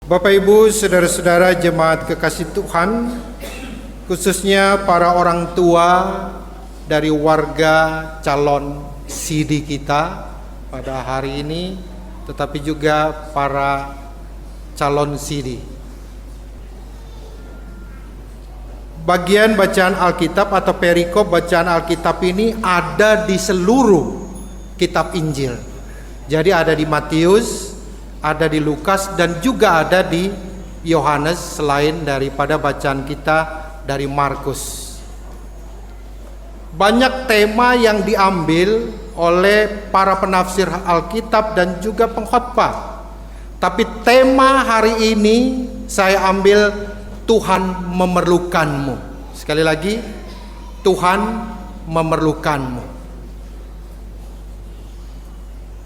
Bapak Ibu, saudara-saudara jemaat kekasih Tuhan, khususnya para orang tua dari warga calon CD kita pada hari ini, tetapi juga para calon CD. Bagian bacaan Alkitab atau perikop bacaan Alkitab ini ada di seluruh kitab Injil. Jadi ada di Matius, ada di Lukas, dan juga ada di Yohanes, selain daripada bacaan kita dari Markus. Banyak tema yang diambil oleh para penafsir Alkitab dan juga pengkhotbah. Tapi tema hari ini saya ambil Tuhan memerlukanmu. Sekali lagi, Tuhan memerlukanmu.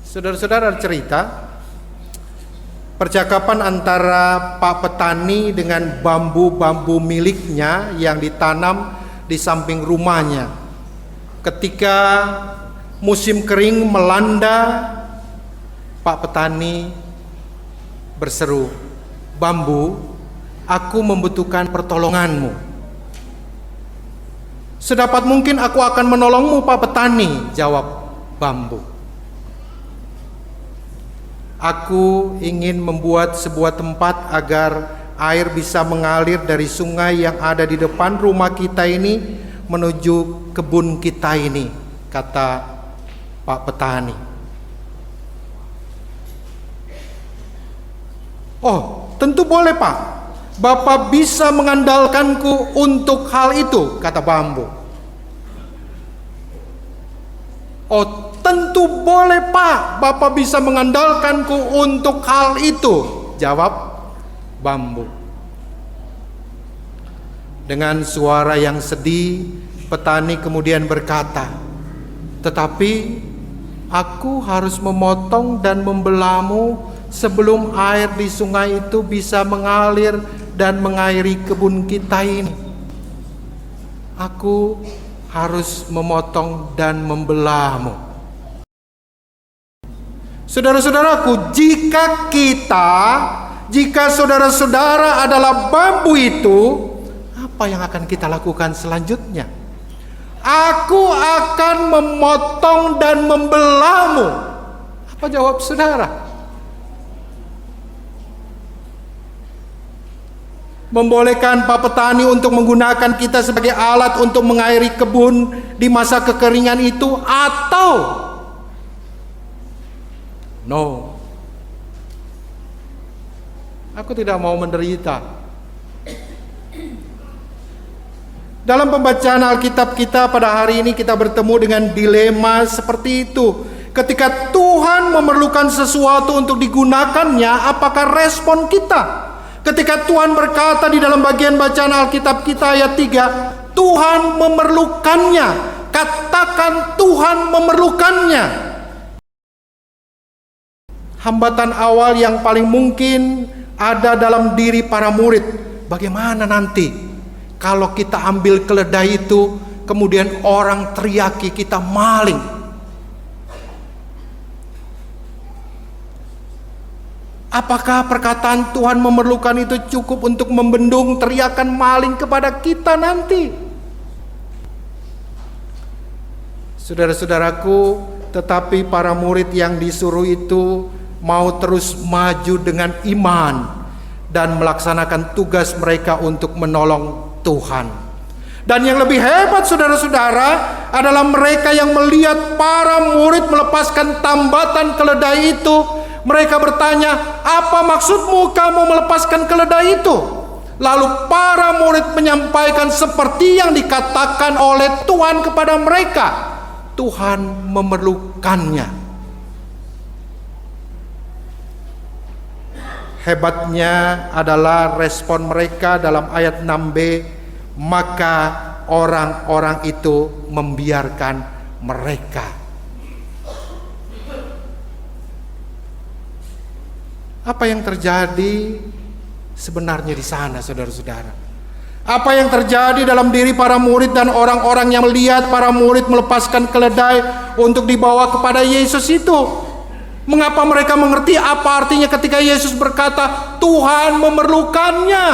Saudara-saudara, cerita percakapan antara Pak Petani dengan bambu-bambu miliknya yang ditanam di samping rumahnya. Ketika musim kering melanda, Pak Petani berseru, "Bambu, aku membutuhkan pertolonganmu." "Sedapat mungkin aku akan menolongmu, Pak Petani," jawab bambu. "Aku ingin membuat sebuah tempat agar air bisa mengalir dari sungai yang ada di depan rumah kita ini menuju kebun kita ini," kata Pak Petani. "Oh, tentu boleh, Pak. Bapak bisa mengandalkanku untuk hal itu," kata bambu. "Oh, tentu boleh, Pak. Bapak bisa mengandalkanku untuk hal itu," jawab bambu. Dengan suara yang sedih, petani kemudian berkata, "Tetapi aku harus memotong dan membelahmu sebelum air di sungai itu bisa mengalir dan mengairi kebun kita ini. Aku harus memotong dan membelahmu." Saudara-saudaraku, jika saudara-saudara adalah bambu itu, apa yang akan kita lakukan selanjutnya? "Aku akan memotong dan membelahmu." Apa jawab saudara? Membolehkan Pak Petani untuk menggunakan kita sebagai alat untuk mengairi kebun di masa kekeringan itu, atau no, aku tidak mau menderita. Dalam pembacaan Alkitab kita pada hari ini, kita bertemu dengan dilema seperti itu. Ketika Tuhan memerlukan sesuatu untuk digunakannya, apakah respon kita? Ketika Tuhan berkata di dalam bagian bacaan Alkitab kita ayat 3, Tuhan memerlukannya. Katakan Tuhan memerlukannya. Hambatan awal yang paling mungkin ada dalam diri para murid. Bagaimana nanti kalau kita ambil keledai itu, kemudian orang teriaki kita maling? Apakah perkataan Tuhan memerlukan itu cukup untuk membendung teriakan maling kepada kita nanti? Saudara-saudaraku, tetapi para murid yang disuruh itu mau terus maju dengan iman dan melaksanakan tugas mereka untuk menolong Tuhan. Dan yang lebih hebat, saudara-saudara, adalah mereka yang melihat para murid melepaskan tambatan keledai itu. Mereka bertanya, "Apa maksudmu kamu melepaskan keledai itu?" Lalu para murid menyampaikan seperti yang dikatakan oleh Tuhan kepada mereka. Tuhan memerlukannya. Hebatnya adalah respon mereka dalam ayat 6b, "Maka orang-orang itu membiarkan mereka." Apa yang terjadi sebenarnya di sana, saudara-saudara? Apa yang terjadi dalam diri para murid dan orang-orang yang melihat para murid melepaskan keledai untuk dibawa kepada Yesus itu? Mengapa mereka mengerti apa artinya ketika Yesus berkata Tuhan memerlukannya?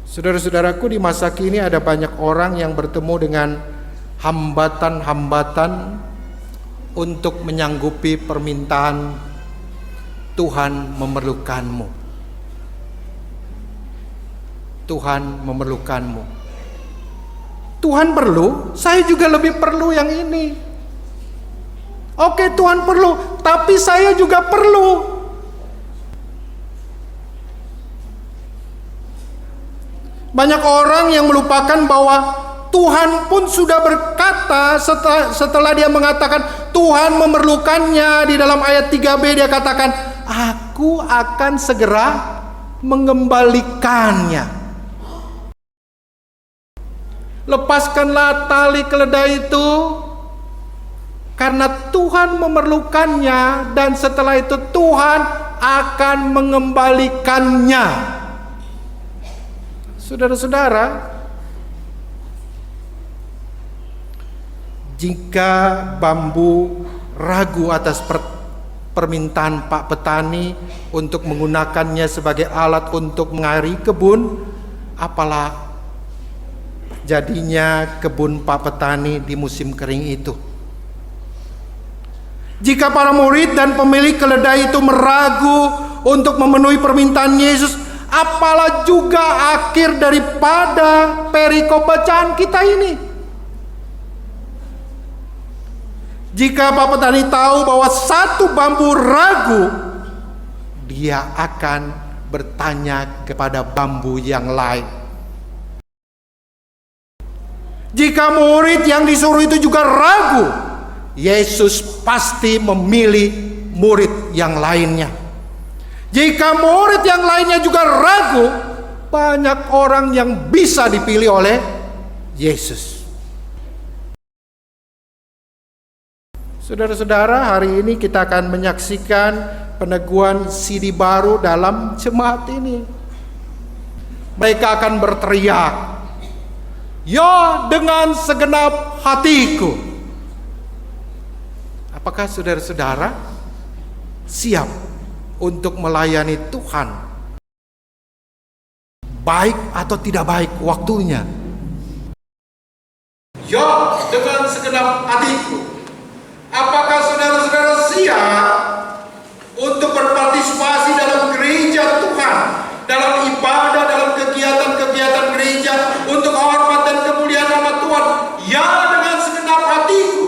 Saudara-saudaraku, di masa kini ada banyak orang yang bertemu dengan hambatan-hambatan untuk menyanggupi permintaan Tuhan memerlukanmu. Tuhan memerlukanmu. Tuhan perlu, saya juga lebih perlu yang ini. Oke, Tuhan perlu, tapi saya juga perlu. Banyak orang yang melupakan bahwa Tuhan pun sudah berkata setelah dia mengatakan Tuhan memerlukannya, di dalam ayat 3b dia katakan, aku akan segera mengembalikannya. Lepaskanlah tali keledai itu, karena Tuhan memerlukannya, dan setelah itu Tuhan akan mengembalikannya. Saudara-saudara, jika bambu ragu atas permintaan Pak Petani untuk menggunakannya sebagai alat untuk mengairi kebun, apalah jadinya kebun Pak Petani di musim kering itu. Jika para murid dan pemilik keledai itu meragu untuk memenuhi permintaan Yesus, apalah juga akhir daripada perikop bacaan kita ini. Jika Pak Petani tahu bahwa satu bambu ragu, dia akan bertanya kepada bambu yang lain. Jika murid yang disuruh itu juga ragu, Yesus pasti memilih murid yang lainnya. Jika murid yang lainnya juga ragu, banyak orang yang bisa dipilih oleh Yesus. Saudara-saudara, hari ini kita akan menyaksikan peneguhan sidi baru dalam jemaat ini. Mereka akan berteriak, ya dengan segenap hatiku. Apakah saudara-saudara siap untuk melayani Tuhan? Baik atau tidak baik waktunya? Ya dengan segenap hatiku. Apakah saudara-saudara siap untuk berpartisipasi dalam gereja Tuhan, dalam ibadah, dalam kegiatan-kegiatan gereja untuk hormat dan kemuliaan nama Tuhan? Ya dengan segenap hatiku.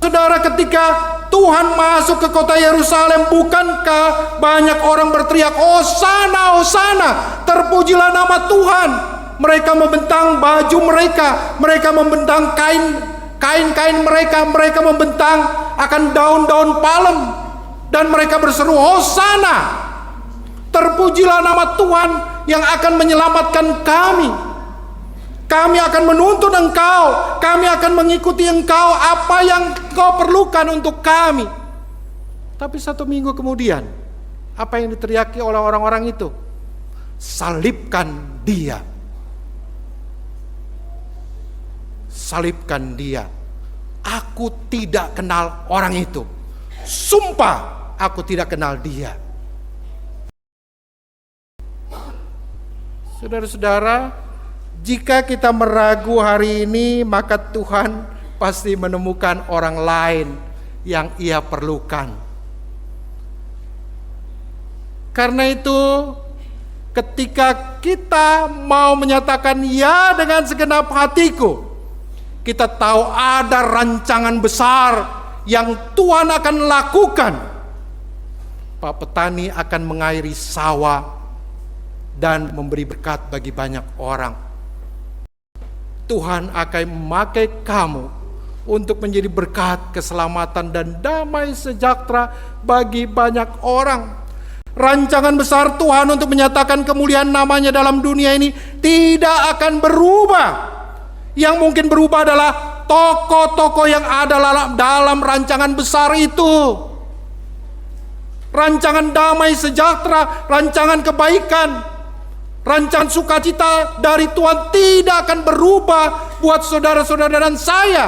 Saudara, ketika Tuhan masuk ke kota Yerusalem, bukankah banyak orang berteriak, Hosana, Hosana, terpujilah nama Tuhan. Mereka membentang baju mereka, mereka membentang kain-kain mereka, mereka membentang akan daun-daun palem, dan mereka berseru, Hosana, terpujilah nama Tuhan yang akan menyelamatkan kami. Kami akan menuntun engkau, kami akan mengikuti engkau, apa yang engkau perlukan untuk kami. Tapi 1 minggu kemudian, apa yang diteriaki oleh orang-orang itu? Salibkan dia. Salibkan dia. Aku tidak kenal orang itu. Sumpah, aku tidak kenal dia. Saudara-saudara, jika kita meragu hari ini, maka Tuhan pasti menemukan orang lain yang ia perlukan. Karena itu, ketika kita mau menyatakan ya dengan segenap hatiku, kita tahu ada rancangan besar yang Tuhan akan lakukan. Pak Petani akan mengairi sawah dan memberi berkat bagi banyak orang. Tuhan akan memakai kamu untuk menjadi berkat, keselamatan, dan damai sejahtera bagi banyak orang. Rancangan besar Tuhan untuk menyatakan kemuliaan namanya dalam dunia ini tidak akan berubah. Yang mungkin berubah adalah tokoh-tokoh yang ada dalam rancangan besar itu. Rancangan damai sejahtera, rancangan kebaikan. Rancangan sukacita dari Tuhan tidak akan berubah buat saudara-saudara dan saya.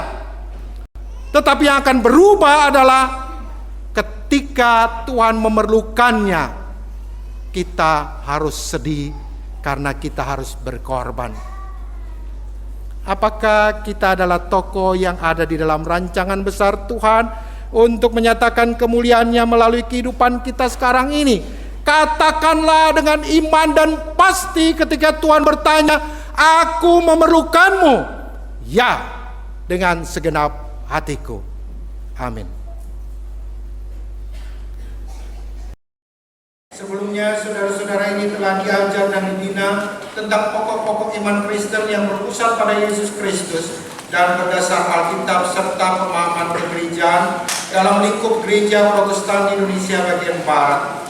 Tetapi yang akan berubah adalah ketika Tuhan memerlukannya, kita harus sedih karena kita harus berkorban. Apakah kita adalah tokoh yang ada di dalam rancangan besar Tuhan untuk menyatakan kemuliaannya melalui kehidupan kita sekarang ini? Katakanlah dengan iman dan pasti ketika Tuhan bertanya, "Aku memerlukanmu." Ya, dengan segenap hatiku. Amin. Sebelumnya saudara-saudara ini telah diajar dan dibina tentang pokok-pokok iman Kristen yang berpusat pada Yesus Kristus dan berdasar Alkitab serta pemahaman kegerejaan dalam lingkup gereja Protestan di Indonesia bagian Barat.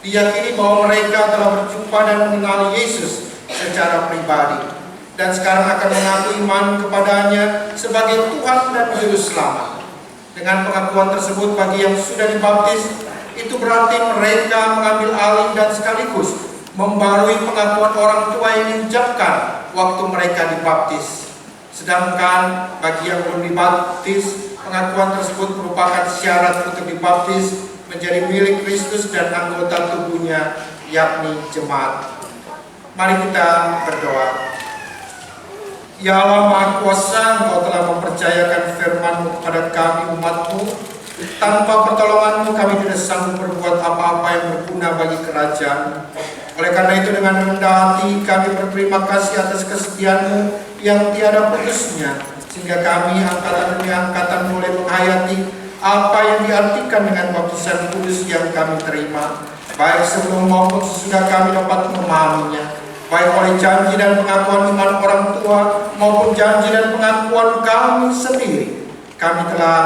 Diyakini bahwa mereka telah berjumpa dan mengenal Yesus secara pribadi dan sekarang akan mengaku iman kepadanya sebagai Tuhan dan Juru Selamat. Dengan pengakuan tersebut bagi yang sudah dibaptis, itu berarti mereka mengambil alih dan sekaligus membarui pengakuan orang tua yang diucapkan waktu mereka dibaptis. Sedangkan bagi yang belum dibaptis, pengakuan tersebut merupakan syarat untuk dibaptis menjadi milik Kristus dan anggota tubuhnya, yakni jemaat. Mari kita berdoa. Ya Allah Maha Kuasa, Engkau telah mempercayakan firman-Mu kepada kami umat-Mu. Tanpa pertolongan-Mu kami tidak sanggup berbuat apa-apa yang berguna bagi kerajaan. Oleh karena itu dengan rendah hati kami berterima kasih atas kesetiaan-Mu yang tiada putusnya, sehingga kami angkatan demi angkatan boleh menghayati apa yang diartikan dengan baptisan kudus yang kami terima, baik sebelum maupun sesudah kami dapat memahaminya, baik oleh janji dan pengakuan iman orang tua maupun janji dan pengakuan kami sendiri. Kami telah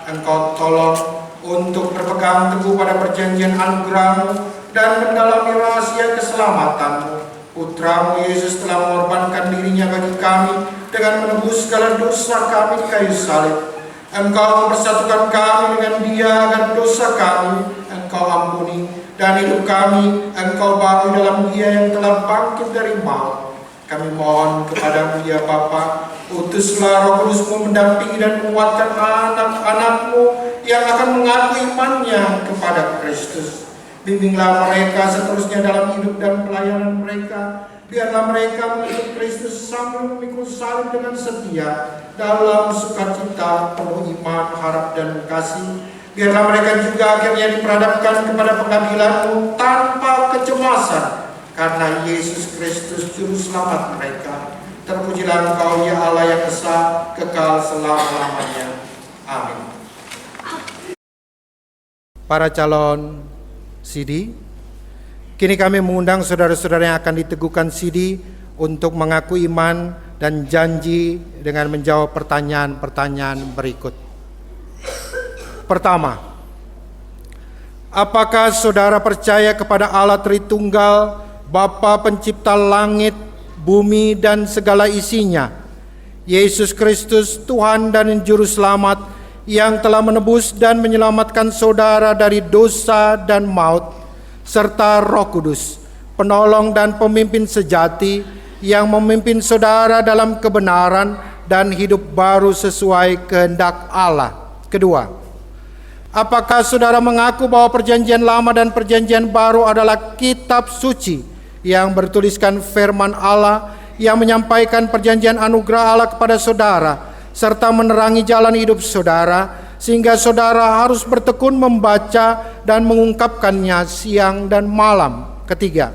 Engkau tolong untuk berpegang teguh pada perjanjian anugerah-Mu dan mendalami rahasia keselamatan-Mu. Putra-Mu Yesus telah mengorbankan dirinya bagi kami dengan menebus segala dosa kami di kayu salib. Engkau mempersatukan kami dengan Dia agar dosa kami Engkau ampuni, dan hidup kami Engkau barui dalam Dia yang telah bangkit dari maut. Kami mohon kepada-Mu ya Bapa, utuslah Roh Kudus-Mu mendampingi dan menguatkan anak-anak-Mu yang akan mengaku imannya kepada Kristus. Bimbinglah mereka seterusnya dalam hidup dan pelayanan mereka. Biarlah mereka mengikut Kristus sambil memikul salib dengan setia dalam sukacita penuh iman, harap dan kasih. Biarlah mereka juga akhirnya diperhadapkan kepada pengadilan-Mu tanpa kecemasan, karena Yesus Kristus Juru Selamat mereka. Terpujilah Engkau ya Allah yang esa, kekal selama-lamanya. Amin. Para calon CD, kini kami mengundang saudara-saudara yang akan diteguhkan CD untuk mengaku iman dan janji dengan menjawab pertanyaan-pertanyaan berikut. Pertama, apakah saudara percaya kepada Allah Tritunggal, Bapa Pencipta langit, bumi dan segala isinya, Yesus Kristus Tuhan dan Juru Selamat yang telah menebus dan menyelamatkan saudara dari dosa dan maut, serta Roh Kudus, penolong dan pemimpin sejati yang memimpin saudara dalam kebenaran dan hidup baru sesuai kehendak Allah. Kedua, apakah saudara mengaku bahwa perjanjian lama dan perjanjian baru adalah kitab suci yang bertuliskan firman Allah yang menyampaikan perjanjian anugerah Allah kepada saudara serta menerangi jalan hidup saudara, sehingga saudara harus bertekun membaca dan mengungkapkannya siang dan malam. Ketiga,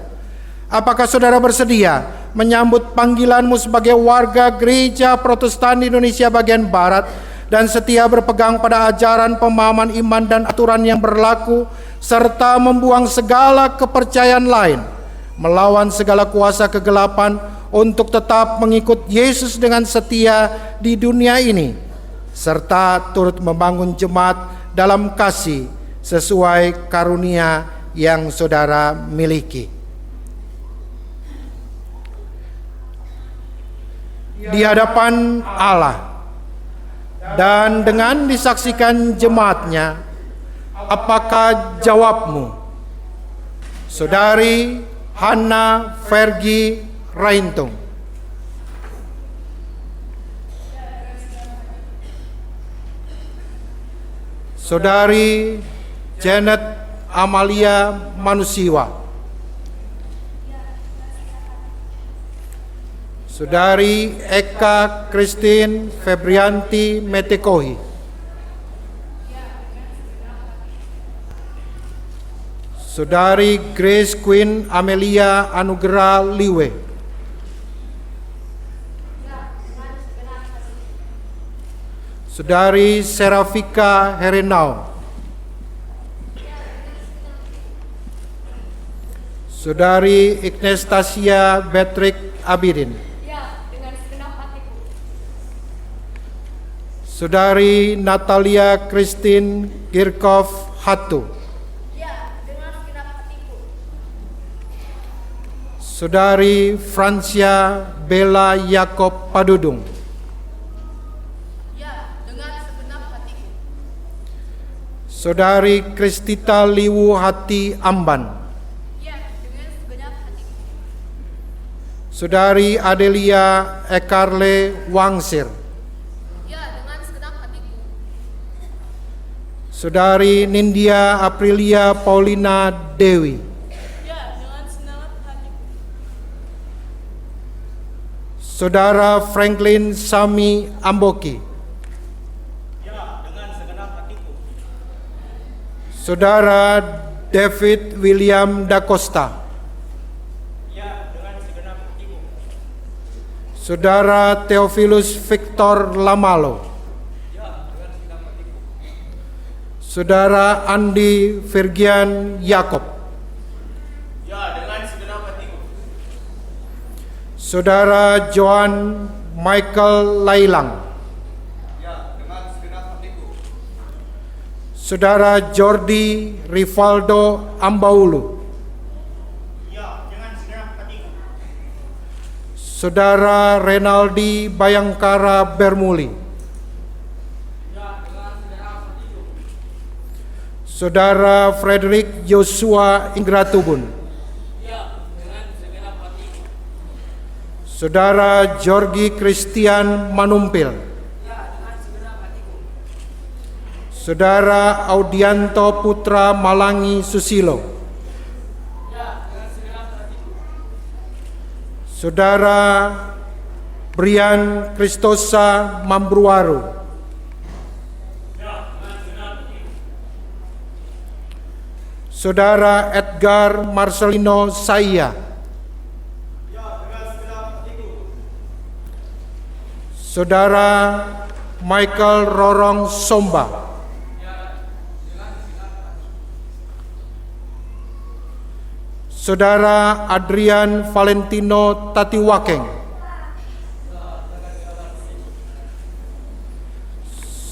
apakah saudara bersedia menyambut panggilan-Mu sebagai warga gereja Protestan di Indonesia bagian Barat dan setia berpegang pada ajaran, pemahaman iman dan aturan yang berlaku, serta membuang segala kepercayaan lain, melawan segala kuasa kegelapan untuk tetap mengikut Yesus dengan setia di dunia ini, serta turut membangun jemaat dalam kasih sesuai karunia yang saudara miliki. Di hadapan Allah dan dengan disaksikan jemaatnya, apakah jawabmu? Saudari Hana Fergie Raintung. Saudari Janet Amalia Manusiwa. Saudari Eka Christine Febrianti Metekohi. Saudari Grace Queen Amelia Anugerah Liwe. Saudari Serafika Herenau. Saudari Ignestasia Patrick Abidin. Saudari Natalia Christine Girkov Hatu. Saudari Francia Bella Yakob Padudung. Saudari Kristita Liwu Hati Amban. Saudari Adelia Ekarle Wangsir. Saudari Nindya Aprilia Paulina Dewi. Saudara Franklin Sami Amboki. Saudara David William Da Costa. Saudara Theophilus Victor Lamalo. Saudara Andi Virgian Yakob. Saudara Joan Michael Lailang. Saudara Jordi Rivaldo Ambaulu. Saudara Renaldi Bayangkara Bermuli. Saudara Frederick Joshua Ingratubun. Saudara Georgi Christian Manumpil. Saudara Audianto Putra Malangi Susilo. Saudara Brian Kristosa Mambruaru. Saudara Edgar Marcelino Saya. Saudara Michael Rorong Somba. Saudara Adrian Valentino Tatiwakeng.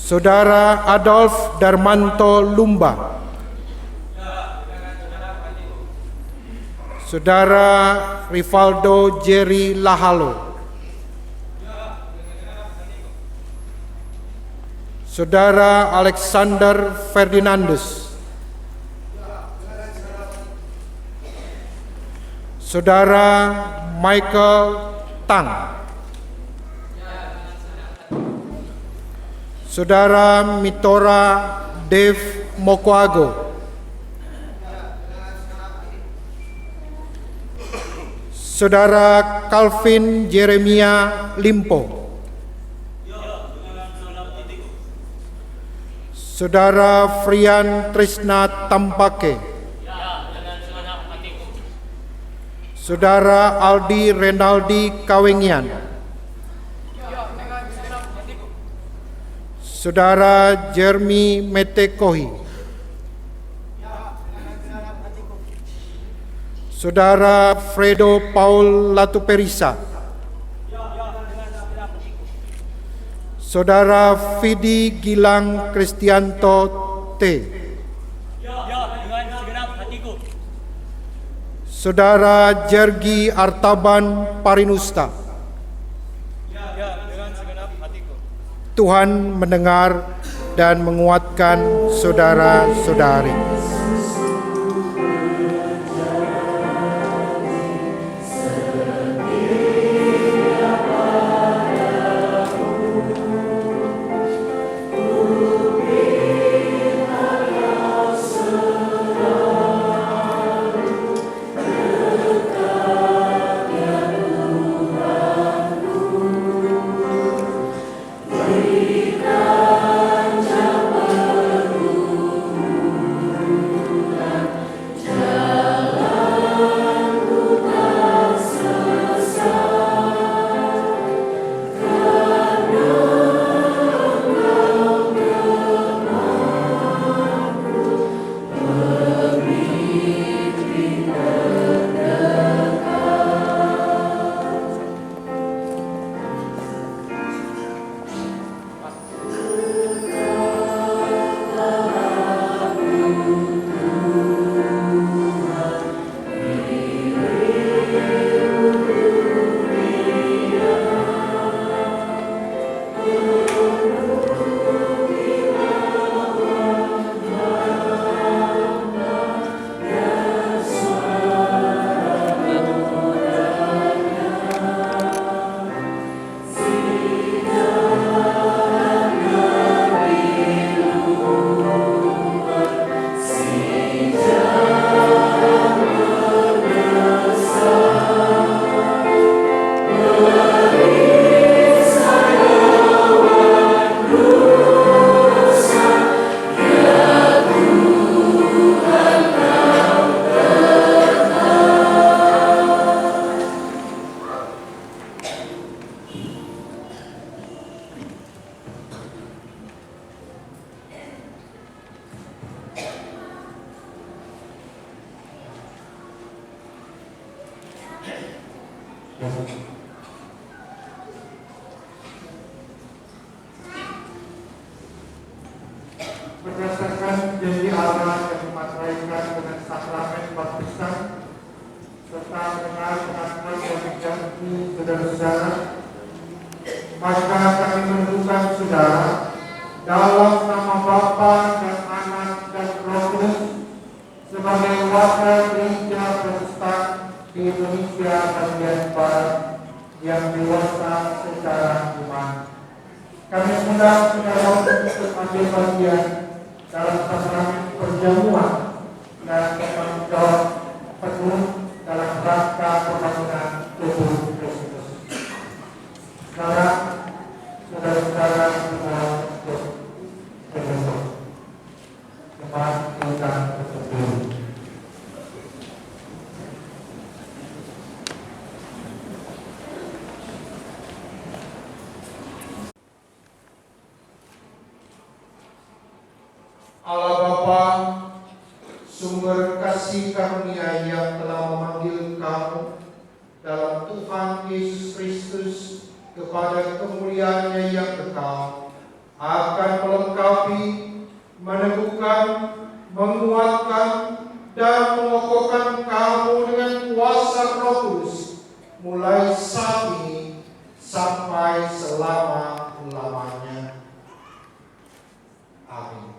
Saudara Adolf Darmanto Lumba. Saudara Rivaldo Jerry Lahalo. Saudara Alexander Ferdinandus. Saudara Michael Tang. Saudara Mitora Dave Mokwago. Saudara Calvin Jeremia Limpo. Saudara Frian Trisna Tampake. Saudara Aldi Renaldi Kawengian. Saudara Jeremy Metekohi. Saudara Fredo Paul Latuperisa. Saudara Fidi Gilang Kristianto T. Saudara Jergi Artaban Parinusta. Tuhan mendengar dan menguatkan saudara-saudari. Berdasarkan janji Allah yang dimateraikan dengan sakramen baptisan serta mendengar pengakuan yang dijanji saudara-saudara, maka kami menentukan saudara dalam nama Bapa dan Anak dan Roh Kudus sebagai wakil gereja Protestan di Indonesia bagian Barat yang dewasa secara iman. Kami undang saudara untuk ambil bagian dalam sakramen perjamuan dan bertanggung jawab penuh dalam rangka pembangunan tubuh Kristus. Saudara-saudara semua untuk berbentuk jemaat kita tersebut. Allah Bapa, sumber kasih karunia yang telah memanggil kamu dalam Tuhan Yesus Kristus kepada kemuliaan-Nya yang kekal, akan melengkapi, meneguhkan, menguatkan, dan mengokohkan kamu dengan kuasa Roh Kudus, mulai saat ini sampai selama-lamanya. Amin.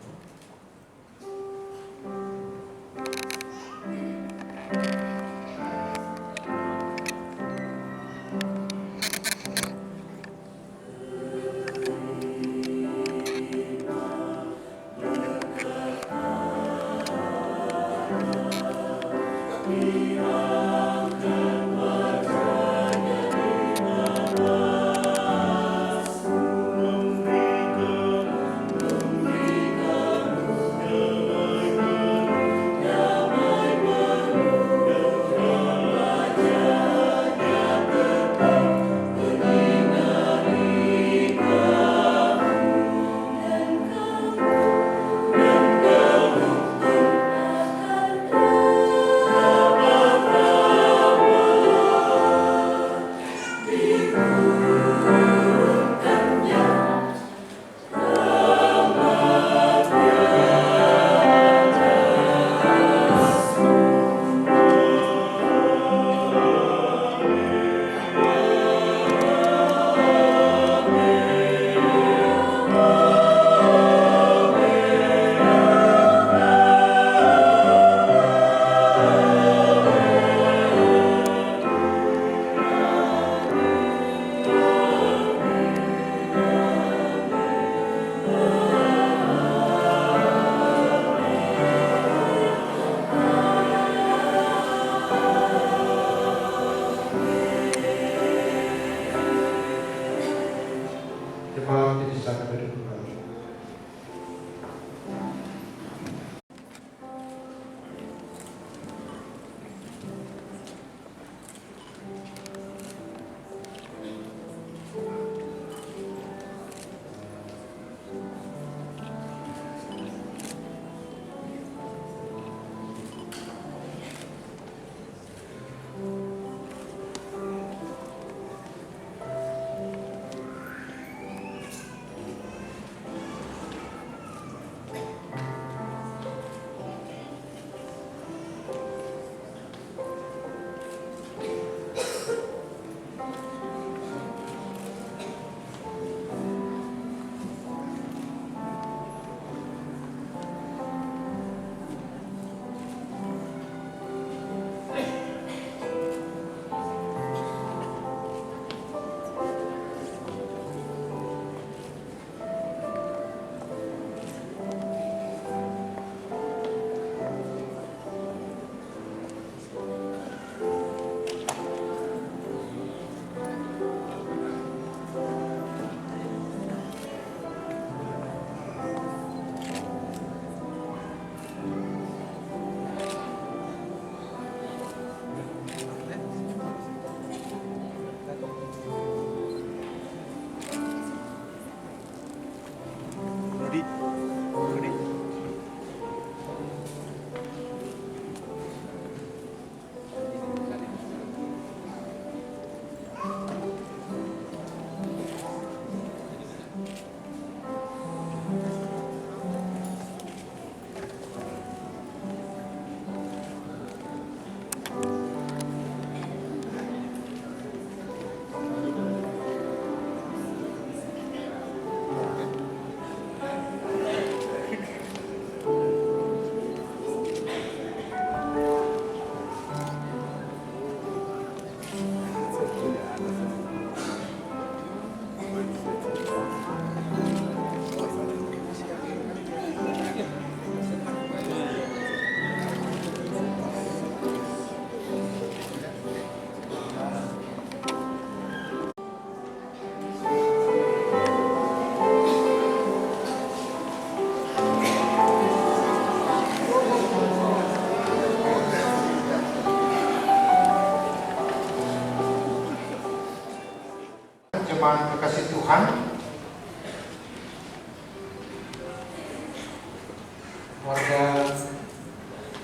Warga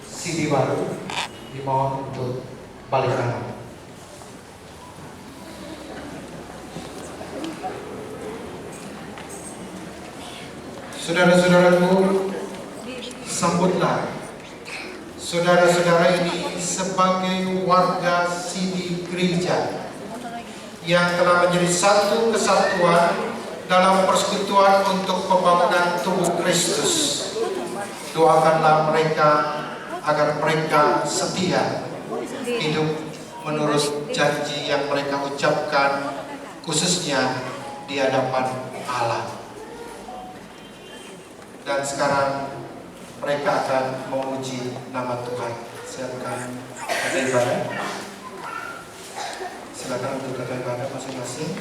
Sidi Baru dimohon untuk balik kanan. Saudara-saudaraku, sambutlah saudara-saudara ini sebagai warga Sidi Gereja yang telah menjadi satu kesatuan dalam persekutuan untuk pembangunan tubuh Kristus. Doakanlah mereka agar mereka setia hidup menurut janji yang mereka ucapkan, khususnya di hadapan Allah. Dan sekarang mereka akan memuji nama Tuhan. Silakan ada ibadah. Silakan untuk ada ibadah masing-masing.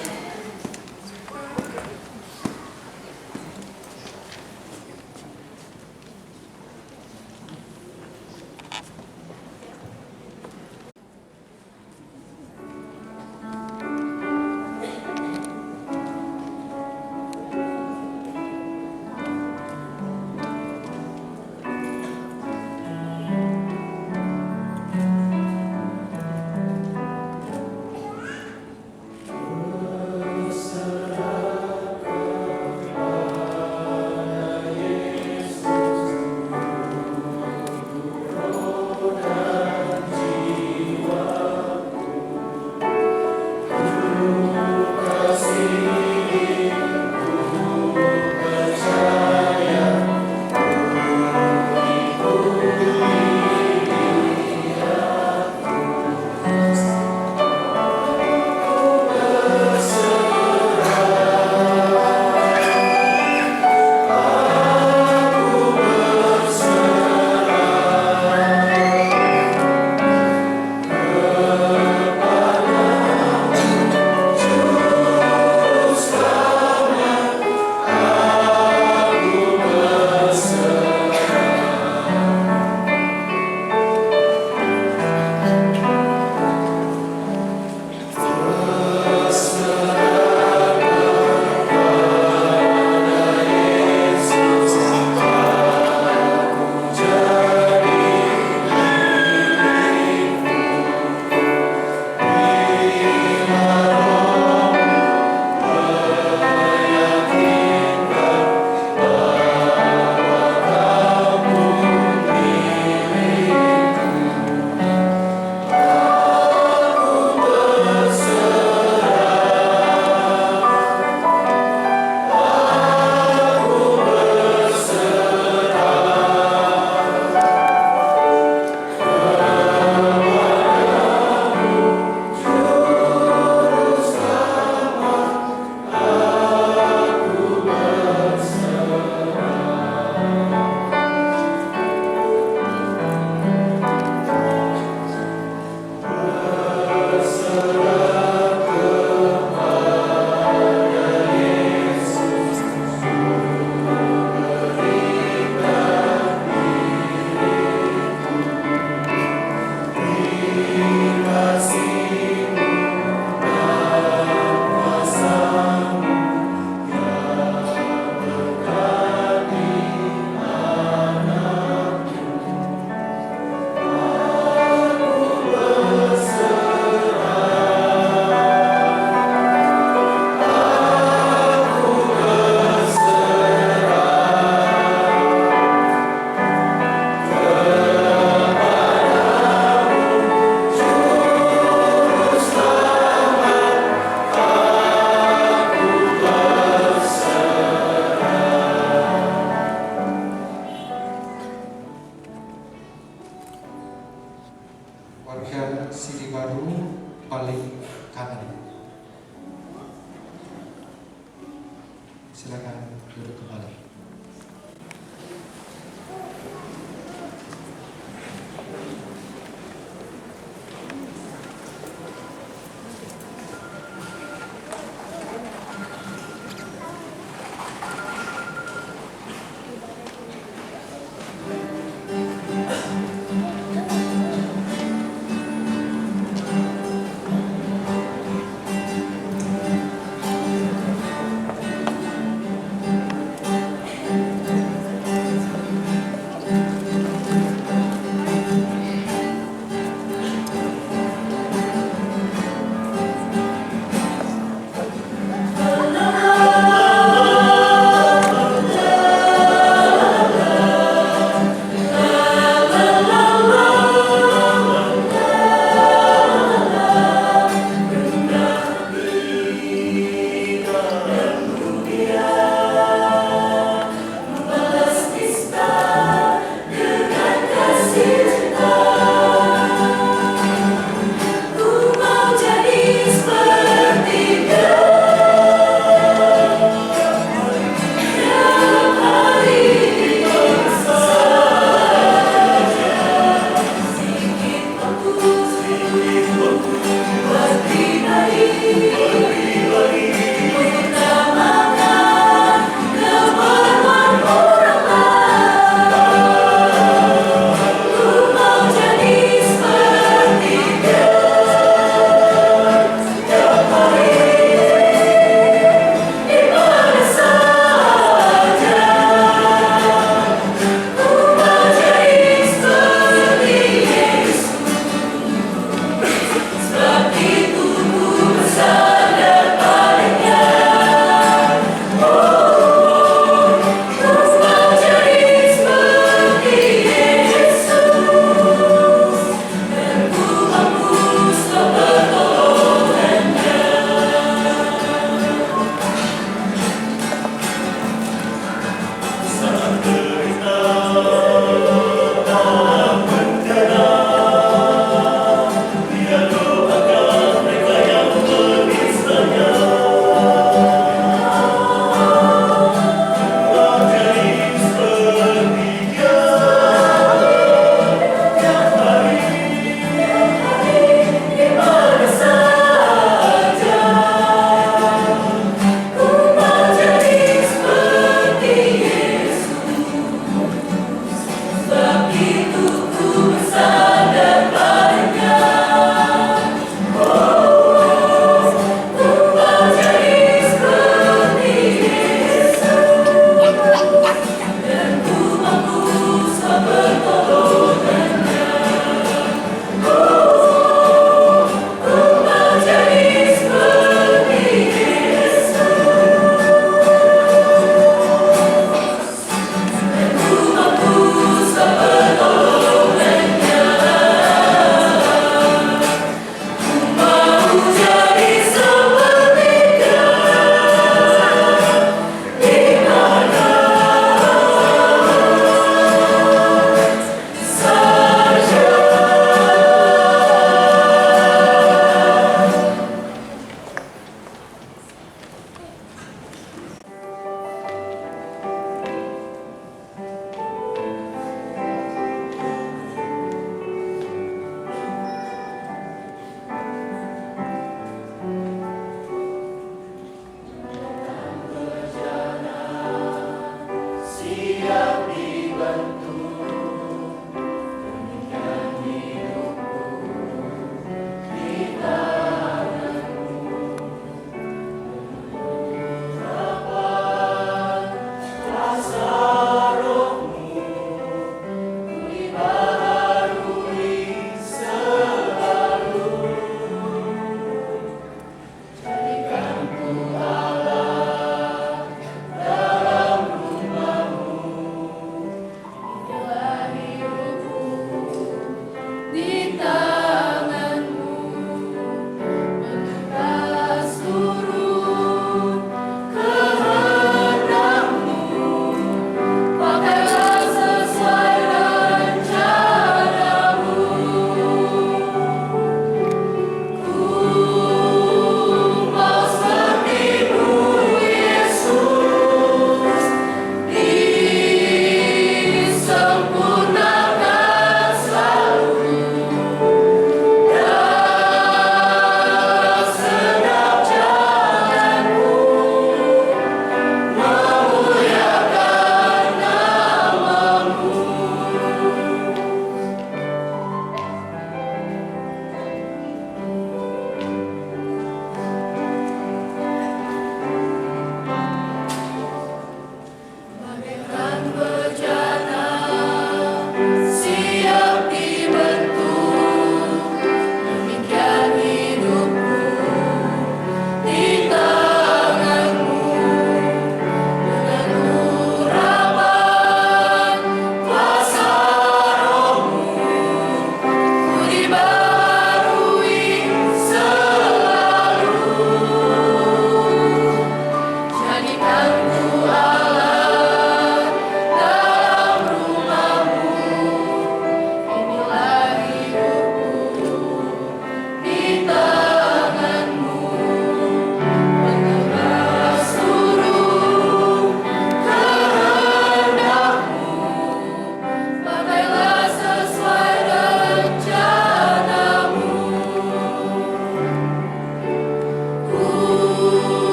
Silakan duduk kembali.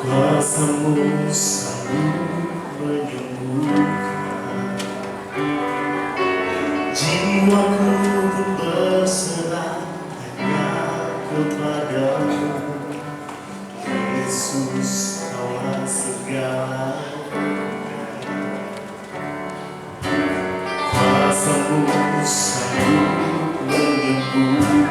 Kuasa-Mu selalu menyembuhkan. Jiwaku pun berserah hanya kepada-Mu. Yesus, Kaulah segalanya. Kuasa-Mu selalu menyembuhkan.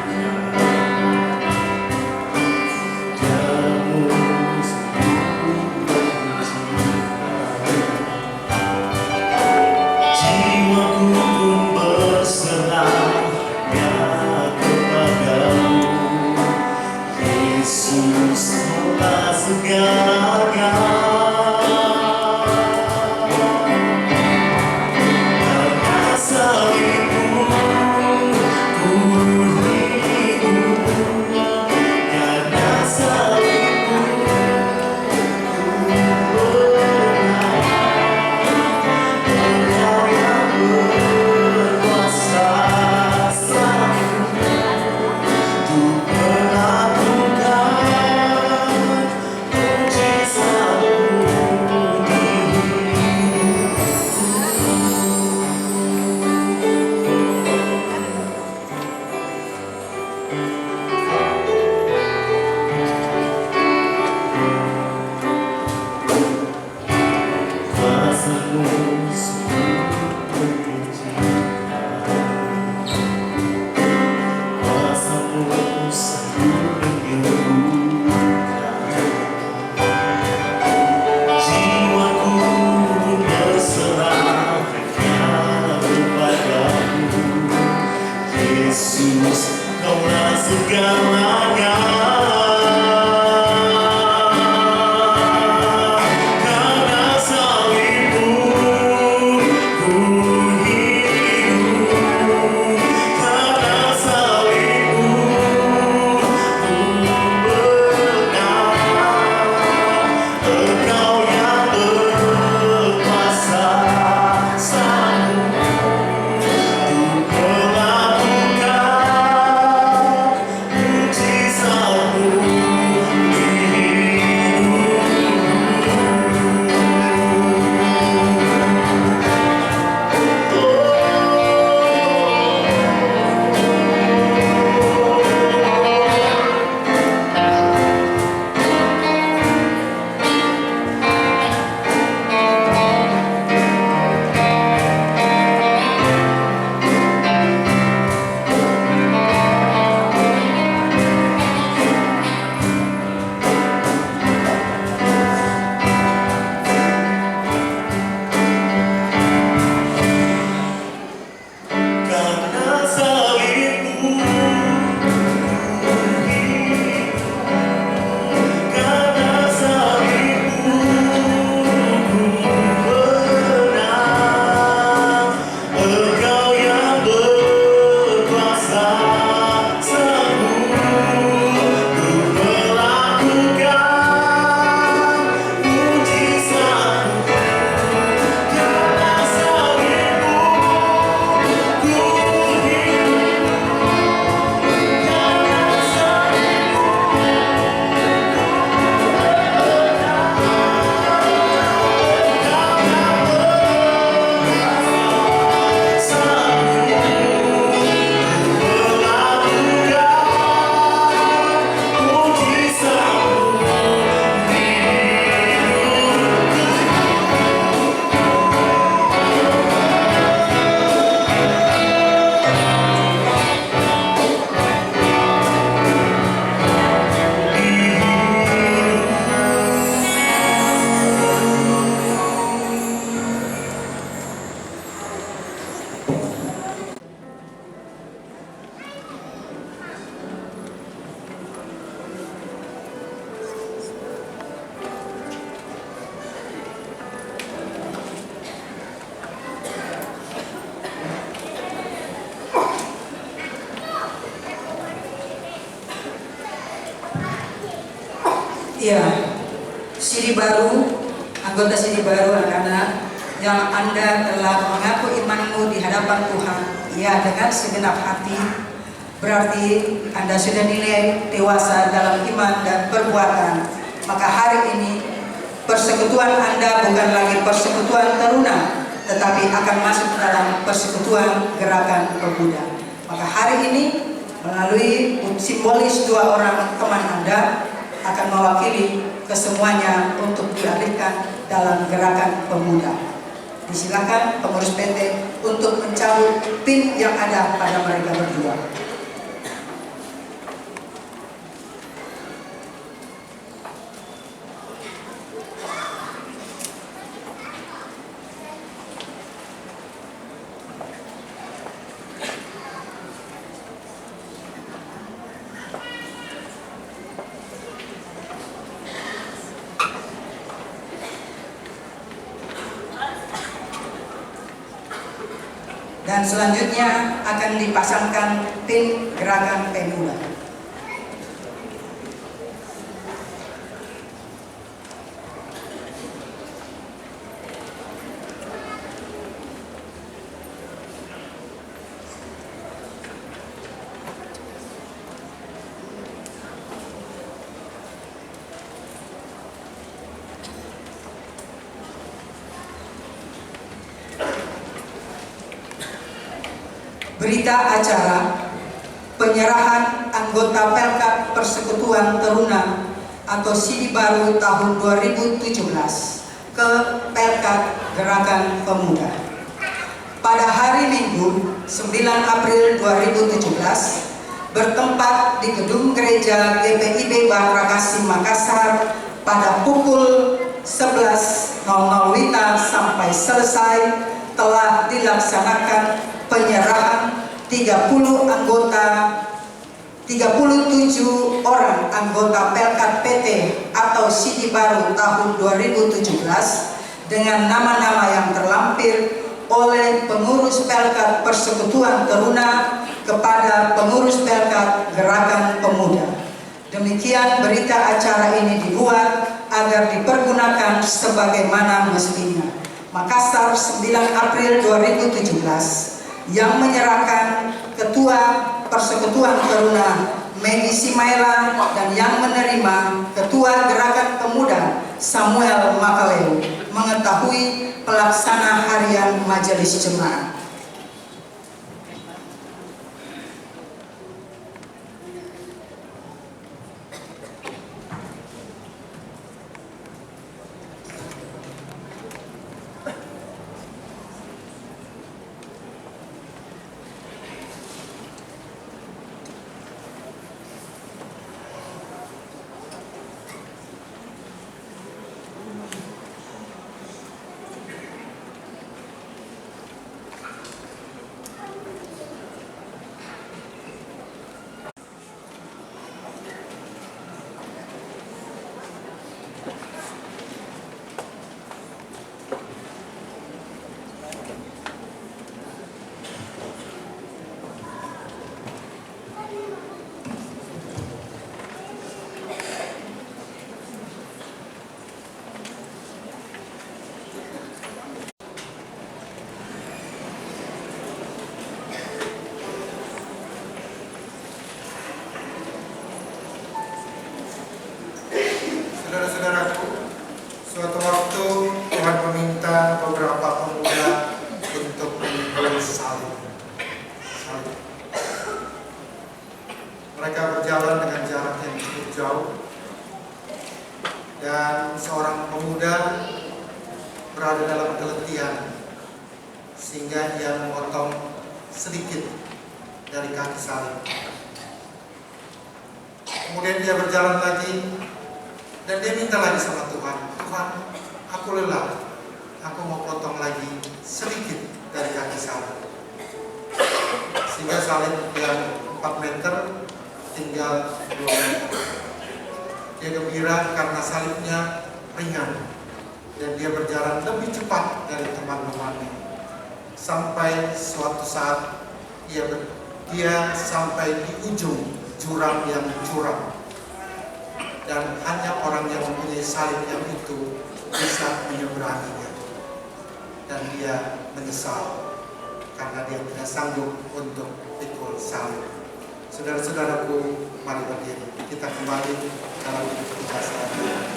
Ya, siri baru, anggota siri baru anak-anak yang Anda telah mengaku imanmu di hadapan Tuhan Ya, dengan segenap hati berarti Anda sudah nilai dewasa dalam iman dan perbuatan. Maka hari ini persekutuan Anda bukan lagi persekutuan taruna, tetapi akan masuk dalam persekutuan gerakan pemuda. Maka hari ini melalui simbolis 2 orang teman Anda akan mewakili kesemuanya untuk dialihkan dalam gerakan pemuda. Disilakan pengurus PT untuk mencabut pin yang ada pada mereka berdua. Dan selanjutnya akan dipasangkan pin gerakan pemuda. Berita acara penyerahan anggota Pelkat Persekutuan Taruna atau Sidi Baru tahun 2017 ke Pelkat Gerakan Pemuda. Pada hari Minggu 9 April 2017 bertempat di Gedung Gereja GPIB Bakrakasi Makassar pada pukul 11.00 WITA sampai selesai telah dilaksanakan penyerahan 37 orang anggota Pelkat PT atau Sidi Baru tahun 2017 dengan nama-nama yang terlampir oleh pengurus Pelkat Persekutuan Taruna kepada pengurus Pelkat Gerakan Pemuda. Demikian berita acara ini dibuat agar dipergunakan sebagaimana mestinya. Makassar 9 April 2017 yang menyerahkan Ketua Persekutuan Taruna Megi Simaela dan yang menerima Ketua Gerakan Pemuda Samuel Makaleu mengetahui pelaksana harian Majelis Jemaat. Saudara-saudaraku, suatu waktu Tuhan meminta beberapa pemuda untuk memikul salib. Mereka berjalan dengan jarak yang cukup jauh, dan seorang pemuda berada dalam keletihan sehingga ia memotong sedikit dari kaki salib. Kemudian dia berjalan lagi dan dia minta lagi sama Tuhan, Tuhan, aku lelah, aku mau potong lagi sedikit dari kaki salib. Sehingga salib yang 4 meter tinggal 2 meter. Dia gembira karena salibnya ringan dan dia berjalan lebih cepat dari teman-temannya. Sampai suatu saat dia sampai di ujung jurang yang curam. Dan hanya orang yang mempunyai salib yang itu bisa menyeberanginya. Dan dia menyesal. karena dia tidak sanggup untuk pikul salib. Saudara-saudaraku, mari berdiri. Kita kembali dalam kebiasaan.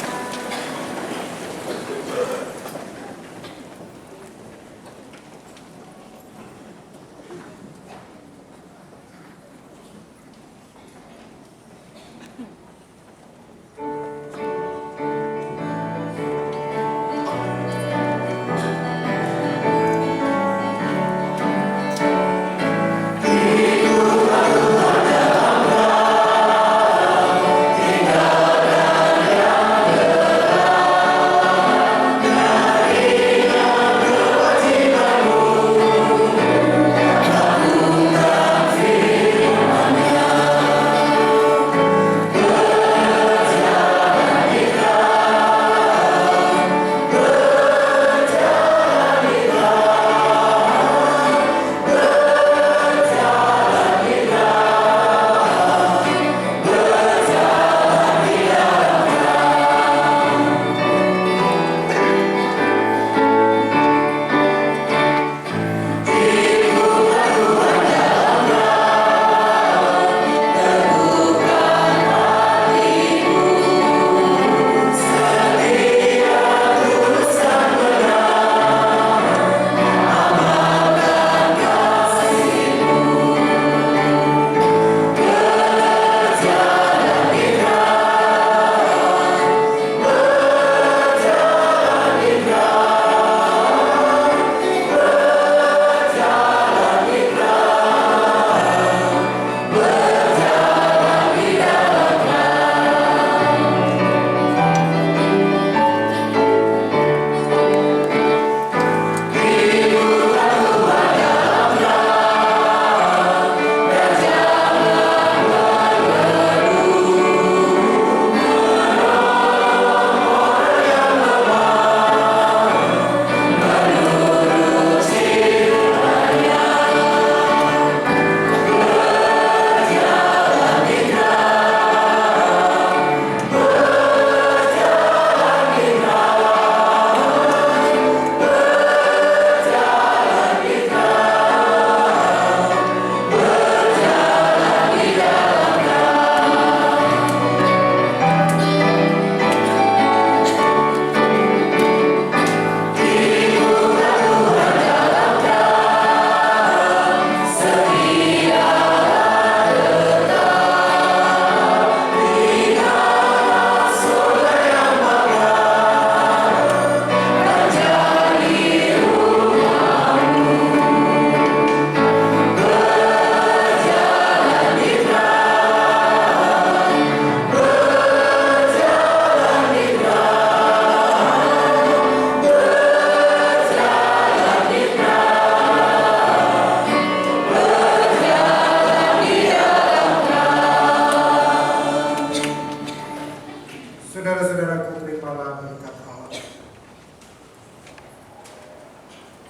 Saudara-saudaraku, terimalah berkat Allah.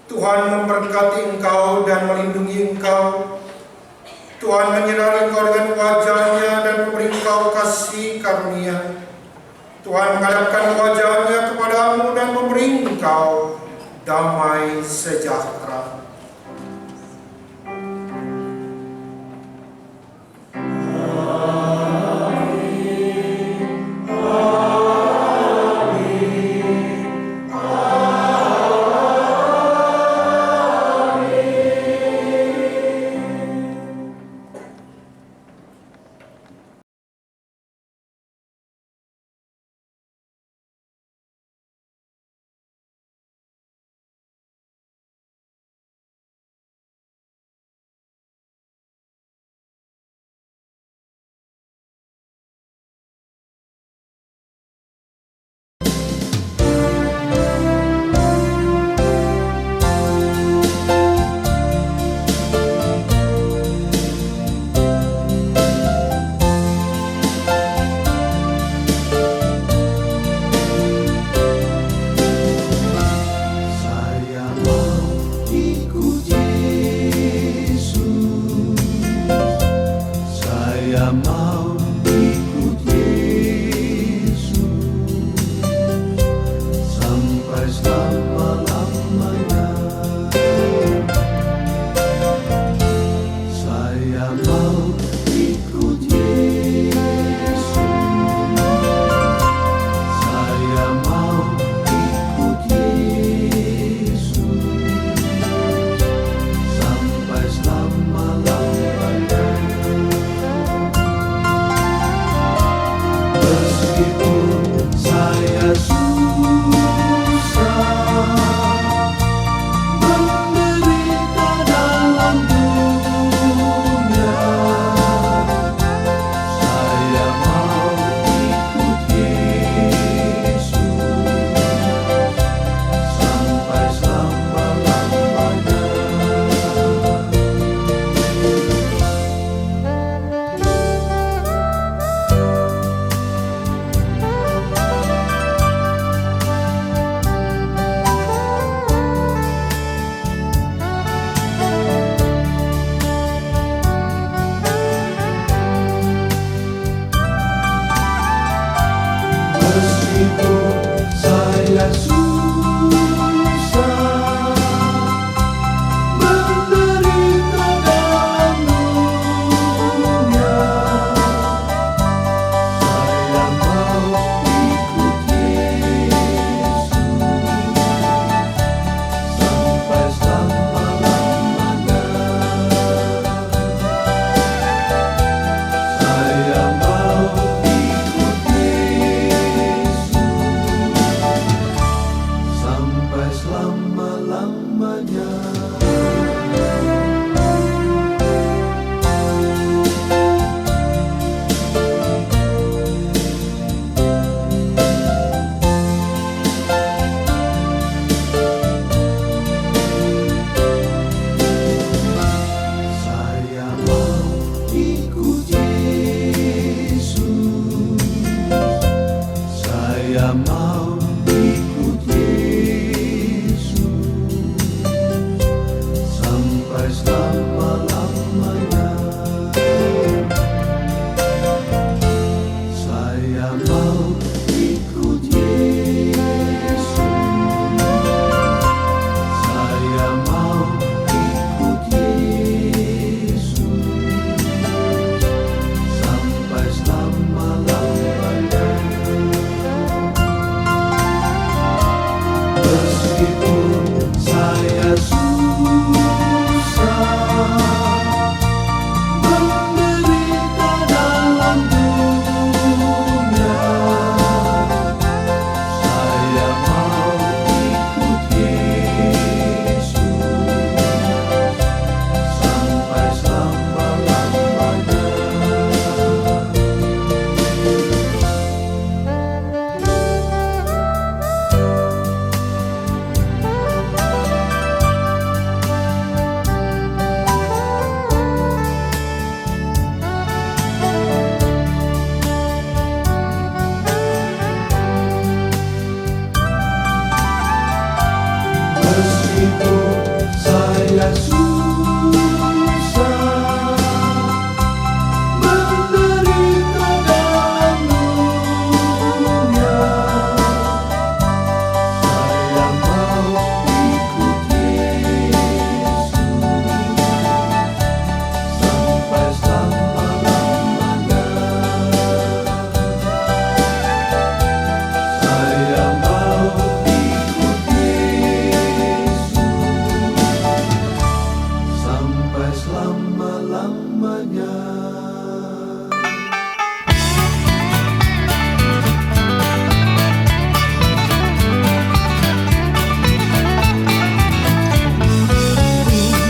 Tuhan memberkati engkau dan melindungi engkau. Tuhan menyinari engkau dengan wajah-Nya dan memberi engkau kasih karunia. Tuhan menghadapkan wajah-Nya kepadamu dan memberi engkau damai sejahtera.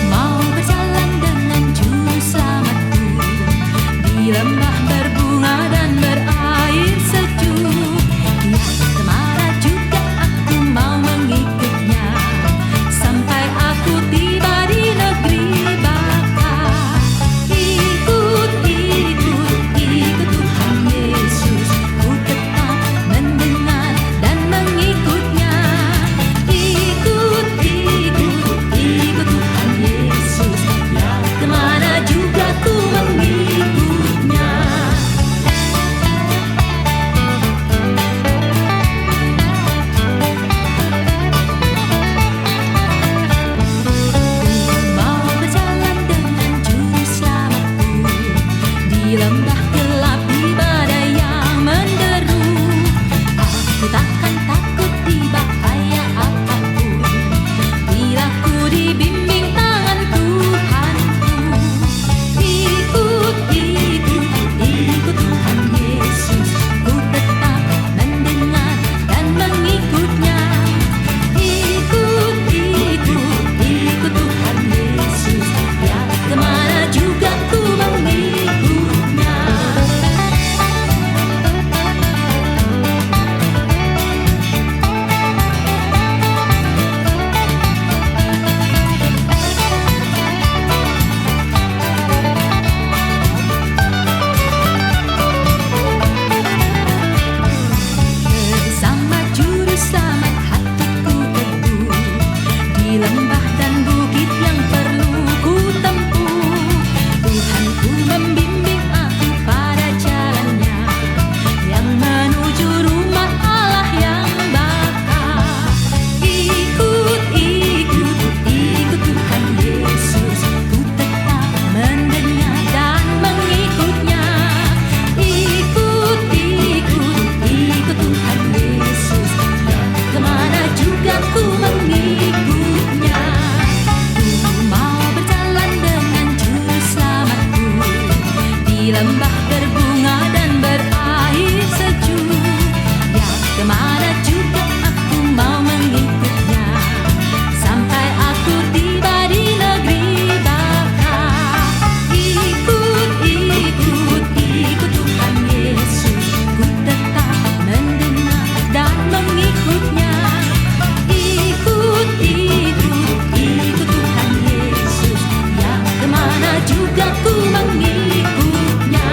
Mau berjalan dengan juru selamatku di lembah berbunga dan berair sejuk. Ya, kemana juga aku mau mengikutnya sampai aku tiba di negeri baka. Ikut, ikut, ikut Tuhan Yesus, ku tetap mendengar dan mengikutnya. Ikut, ikut, ikut Tuhan Yesus, ya kemana juga ku mengikutnya. Mau berjalan dengan juru selamatku di lembah gelap di badai yang menderu. Aku takkan takut di bahaya apapun bila ku dibimbing tangan Tuhanku. Ikut, ikut, ikut Tuhan Yesus, ku tetap mendengar dan mengikutnya. Ikut, ikut, ikut Tuhan Yesus, ya kemana juga ku mengikutnya. Bersama juru selamat hatiku teguh di lembah dan bukit yang perlu ku tempuh. Tuhanku membimbing aku pada jalannya yang menuju rumah Allah yang baka. Ikut, ikut, ikut Tuhan Yesus, ku tetap mendengar dan mengikutnya. Ikut, ikut, ikut Tuhan Yesus, ya kemana juga ku mengikutnya. Ku mau berjalan dengan juru selamatku di lembah berbunga dan berair sejuk. Ya kemana juga aku mau mengikutnya sampai aku tiba di negeri baka. Ikut, ikut, ikut Tuhan Yesus, ku tetap mendengar dan mengikutnya. Ikut, ikut, ikut Tuhan Yesus, ya kemana juga ku mengikutnya.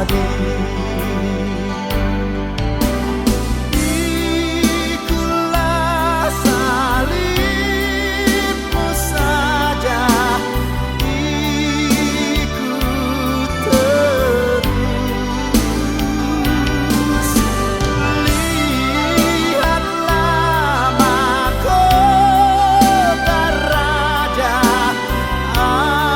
abadi. Ikulah salibmu saja, ikut terus. Lihatlah mahkota Raja Agung.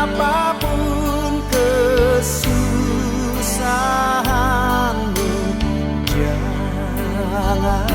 Apapun kesusahanmu, jangan